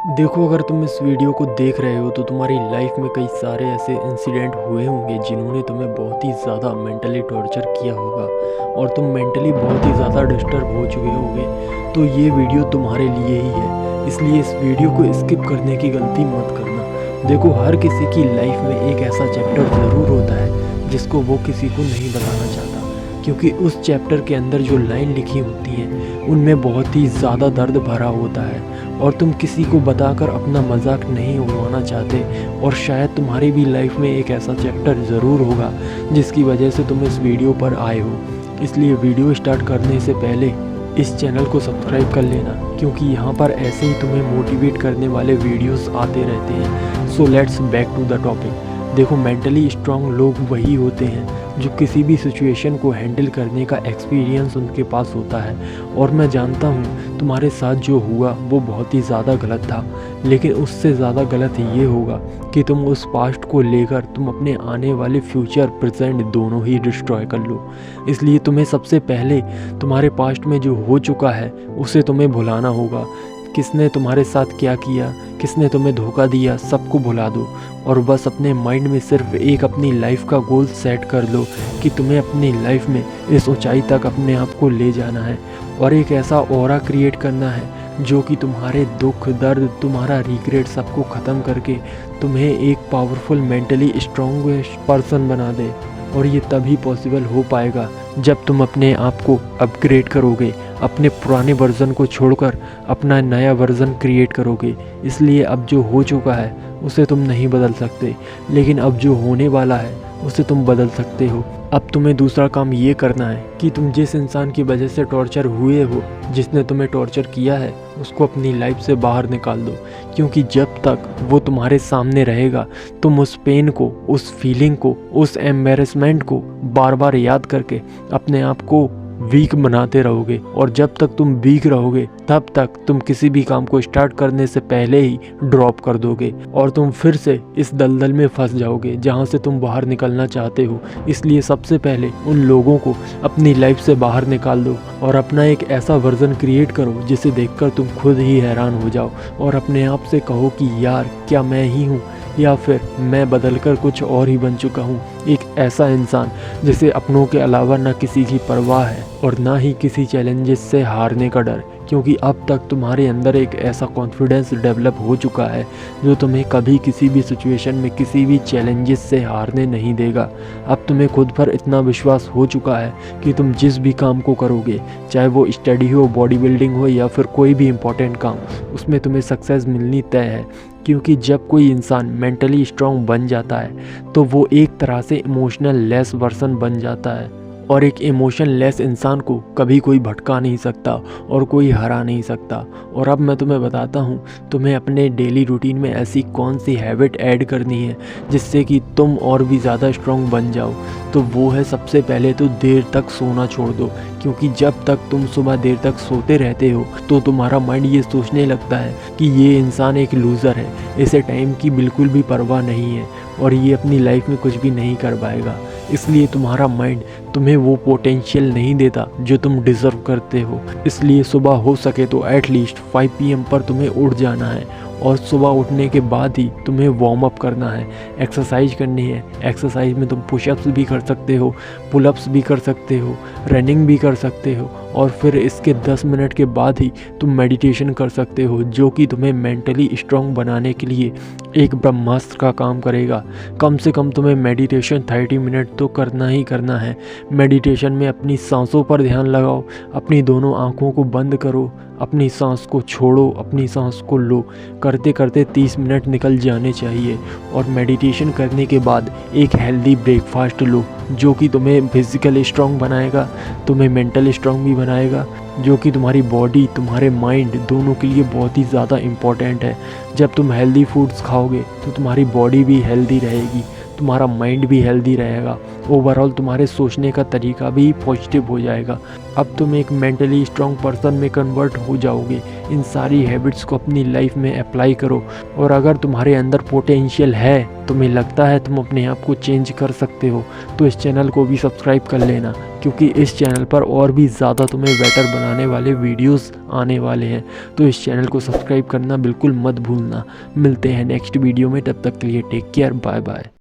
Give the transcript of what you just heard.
देखो, अगर तुम इस वीडियो को देख रहे हो तो तुम्हारी लाइफ में कई सारे ऐसे इंसिडेंट हुए होंगे जिन्होंने तुम्हें बहुत ही ज़्यादा मेंटली टॉर्चर किया होगा और तुम मेंटली बहुत ही ज़्यादा डिस्टर्ब हो चुके होगे। तो ये वीडियो तुम्हारे लिए ही है, इसलिए इस वीडियो को स्किप करने की गलती मत करना। देखो, हर किसी की लाइफ में एक ऐसा चैप्टर ज़रूर होता है जिसको वो किसी को नहीं बताना चाहता, क्योंकि उस चैप्टर के अंदर जो लाइन लिखी होती हैं उनमें बहुत ही ज़्यादा दर्द भरा होता है और तुम किसी को बताकर अपना मजाक नहीं उड़वाना चाहते। और शायद तुम्हारी भी लाइफ में एक ऐसा चैप्टर ज़रूर होगा जिसकी वजह से तुम इस वीडियो पर आए हो। इसलिए वीडियो स्टार्ट करने से पहले इस चैनल को सब्सक्राइब कर लेना, क्योंकि यहाँ पर ऐसे ही तुम्हें मोटिवेट करने वाले वीडियोस आते रहते हैं। So let's back to the topic. देखो, मेंटली स्ट्रांग लोग वही होते हैं जो किसी भी सिचुएशन को हैंडल करने का एक्सपीरियंस उनके पास होता है। और मैं जानता हूँ तुम्हारे साथ जो हुआ वो बहुत ही ज़्यादा गलत था, लेकिन उससे ज़्यादा गलत ये होगा कि तुम उस पास्ट को लेकर तुम अपने आने वाले फ्यूचर प्रेजेंट दोनों ही डिस्ट्रॉय कर लो। इसलिए तुम्हें सबसे पहले तुम्हारे पास्ट में जो हो चुका है उसे तुम्हें भुलाना होगा। किसने तुम्हारे साथ क्या किया, किसने तुम्हें धोखा दिया, सबको भुला दो और बस अपने माइंड में सिर्फ एक अपनी लाइफ का गोल सेट कर लो कि तुम्हें अपनी लाइफ में इस ऊंचाई तक अपने आप को ले जाना है और एक ऐसा ऑरा क्रिएट करना है जो कि तुम्हारे दुख दर्द, तुम्हारा रिग्रेट सबको ख़त्म करके तुम्हें एक पावरफुल मेंटली स्ट्रॉन्ग पर्सन बना दे। और ये तभी पॉसिबल हो पाएगा जब तुम अपने आप को अपग्रेड करोगे, अपने पुराने वर्जन को छोड़कर अपना नया वर्जन क्रिएट करोगे। इसलिए अब जो हो चुका है उसे तुम नहीं बदल सकते, लेकिन अब जो होने वाला है उसे तुम बदल सकते हो। अब तुम्हें दूसरा काम ये करना है कि तुम जिस इंसान की वजह से टॉर्चर हुए हो, जिसने तुम्हें टॉर्चर किया है, उसको अपनी लाइफ से बाहर निकाल दो। क्योंकि जब तक वो तुम्हारे सामने रहेगा तुम उस पेन को, उस फीलिंग को, उस एम्बेरसमेंट को बार बार याद करके अपने आप को वीक बनाते रहोगे। और जब तक तुम वीक रहोगे तब तक तुम किसी भी काम को स्टार्ट करने से पहले ही ड्रॉप कर दोगे और तुम फिर से इस दलदल में फंस जाओगे जहां से तुम बाहर निकलना चाहते हो। इसलिए सबसे पहले उन लोगों को अपनी लाइफ से बाहर निकाल दो और अपना एक ऐसा वर्जन क्रिएट करो जिसे देखकर तुम खुद ही हैरान हो जाओ और अपने आप से कहो कि यार, क्या मैं ही हूँ या फिर मैं बदलकर कुछ और ही बन चुका हूँ। एक ऐसा इंसान जिसे अपनों के अलावा ना किसी की परवाह है और ना ही किसी चैलेंजेस से हारने का डर, क्योंकि अब तक तुम्हारे अंदर एक ऐसा कॉन्फिडेंस डेवलप हो चुका है जो तुम्हें कभी किसी भी सिचुएशन में किसी भी चैलेंजेस से हारने नहीं देगा। अब तुम्हें खुद पर इतना विश्वास हो चुका है कि तुम जिस भी काम को करोगे, चाहे वो स्टडी हो, बॉडी बिल्डिंग हो या फिर कोई भी इम्पोर्टेंट काम, उसमें तुम्हें सक्सेस मिलनी तय है। क्योंकि जब कोई इंसान मेंटली स्ट्रांग बन जाता है तो वो एक तरह से इमोशनल लेस पर्सन बन जाता है और एक इमोशन लेस इंसान को कभी कोई भटका नहीं सकता और कोई हरा नहीं सकता। और अब मैं तुम्हें बताता हूँ तुम्हें अपने डेली रूटीन में ऐसी कौन सी हैबिट ऐड करनी है जिससे कि तुम और भी ज़्यादा स्ट्रांग बन जाओ। तो वो है, सबसे पहले तो देर तक सोना छोड़ दो, क्योंकि जब तक तुम सुबह देर तक सोते रहते हो तो तुम्हारा माइंड ये सोचने लगता है कि ये इंसान एक लूज़र है, इसे टाइम की बिल्कुल भी परवाह नहीं है और ये अपनी लाइफ में कुछ भी नहीं कर पाएगा। इसलिए तुम्हारा माइंड तुम्हें वो पोटेंशियल नहीं देता जो तुम डिज़र्व करते हो। इसलिए सुबह हो सके तो एटलीस्ट 5 PM पर तुम्हें उठ जाना है और सुबह उठने के बाद ही तुम्हें वार्म अप करना है, एक्सरसाइज करनी है। एक्सरसाइज में तुम पुशअप्स भी कर सकते हो, पुलअप्स भी कर सकते हो, रनिंग भी कर सकते हो और फिर इसके 10 मिनट के बाद ही तुम मेडिटेशन कर सकते हो, जो कि तुम्हें मेंटली स्ट्रांग बनाने के लिए एक ब्रह्मास्त्र का काम करेगा। कम से कम तुम्हें मेडिटेशन 30 मिनट तो करना ही करना है। मेडिटेशन में अपनी सांसों पर ध्यान लगाओ, अपनी दोनों आँखों को बंद करो, अपनी सांस को छोड़ो, अपनी सांस को लो। करते करते 30 मिनट निकल जाने चाहिए और मेडिटेशन करने के बाद एक हेल्दी ब्रेकफास्ट लो जो कि तुम्हें फिजिकली स्ट्रांग बनाएगा, तुम्हें मेंटली स्ट्रांग भी बनाएगा, जो कि तुम्हारी बॉडी, तुम्हारे माइंड दोनों के लिए बहुत ही ज़्यादा इम्पॉर्टेंट है। जब तुम हेल्दी फूड्स खाओगे तो तुम्हारी बॉडी भी हेल्दी रहेगी, तुम्हारा माइंड भी हेल्दी रहेगा, ओवरऑल तुम्हारे सोचने का तरीका भी पॉजिटिव हो जाएगा। अब तुम एक मेंटली स्ट्रॉन्ग पर्सन में कन्वर्ट हो जाओगे। इन सारी हैबिट्स को अपनी लाइफ में अप्लाई करो, और अगर तुम्हारे अंदर पोटेंशियल है, तुम्हें लगता है तुम अपने आप को चेंज कर सकते हो, तो इस चैनल को भी सब्सक्राइब कर लेना, क्योंकि इस चैनल पर और भी ज़्यादा तुम्हें बेटर बनाने वाले वीडियोस आने वाले हैं। तो इस चैनल को सब्सक्राइब करना बिल्कुल मत भूलना। मिलते हैं नेक्स्ट वीडियो में, तब तक के लिए टेक केयर, बाय बाय।